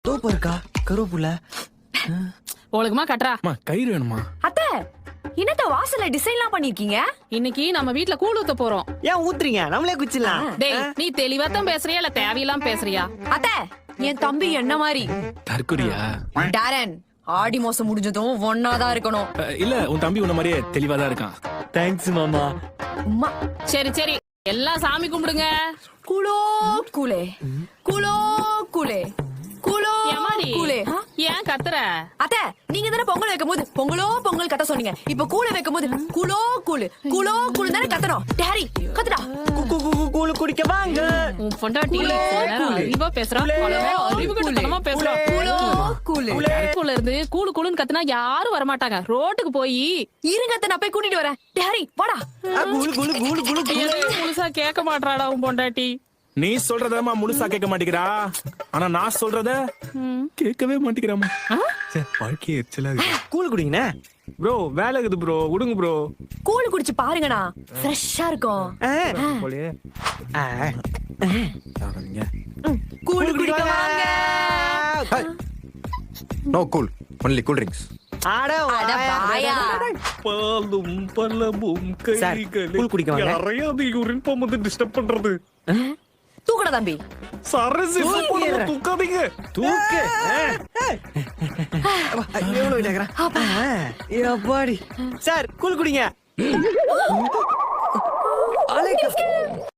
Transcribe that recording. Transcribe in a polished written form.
தோப்பு இருக்கா கருவேப்புல ஒழுங்குமா கட்டுறா. கயிறு வேணுமா? அத்தை என்னத்த வாசல்ல டிசைன்லாம் பண்ணிருக்கீங்க? இன்னைக்கு நம்ம வீட்ல கூழ் ஊத்த போறோம். ஏன் ஊத்துறீங்க? நம்மளே குச்சிடலாம். டேய் நீ தெளிவா தான் பேசுறியா இல்ல தேவையில்லாம பேசுறியா? அத்தை என் தம்பி என்ன மாதிரி தற்குறியா? டாரன் ஆடி மாசம் முடிஞ்சதும் ஒன்னாதான் இருக்கணும். இல்ல உன் தம்பி உன்ன மாதிரியே தெளிவாதான் இருக்கான். தேங்க்ஸ் மாமா. அம்மா சரி சரி எல்லாம் சாமி கும்பிடுங்க. குளோ குளே குளோ குளே குளோ ஏமாடி குளே. ஏன் கத்துற? அத்தை நீங்க தானே பொங்கல் வைக்கும் போது பொங்கலோ பொங்கல் கத்த சொன்னீங்க. இப்ப கூழ வைக்கும் போது குளோ கூழு குளோ கூழு தானே கத்தணும். டேரி கத்துடா. கூழு குடிக்க வாங்க. உன் பொண்டாட்டி அறிவா பேசுறா. அறிவு கட்டமா பேசுறா. குளோ கூழு கூல இருந்து கூழு கூழுன்னு கத்துனா யாரும் வரமாட்டாங்க. ரோட்டுக்கு போய் இருங்க அத்தை நான் போய் கூட்டிட்டு வரேன். டேரி வாடா. கூழு கூழு கூழு கூழு எதையும் முழுசா கேட்க மாட்டாடா உன் பொண்டாட்டி. நீ சொல்றதமா முழுசா கேட்க மாட்டேங்கிறா. ஆனா நான் சொல்றத கேட்கவே மாட்டேங்கிறாமா. வாழ்க்கையே எரிச்சலா இருக்கு. கூழு குடிங்கண்ணே. ப்ரோ வேலை இருக்குது ப்ரோ, விடுங்க ப்ரோ. கூழ் குடிச்சு பாருங்கண்ணா ஃப்ரெஷ்ஷா இருக்கும். போலயே கூழ் குடிக்க வாங்க. No cool, only cool drinks. அட அட வாயா. பாலும் பழமும் சார், கூழ் குடிக்க வாங்க. யாரையாவது யூரின் போகும்போது டிஸ்டர்ப் பண்றது. தூக்குடா தம்பி. சரசி தூக்காதீங்க. தூக்கு. எவ்வளவு கேக்குறேன்? எப்பாடி சார் கூழ் குடிங்க.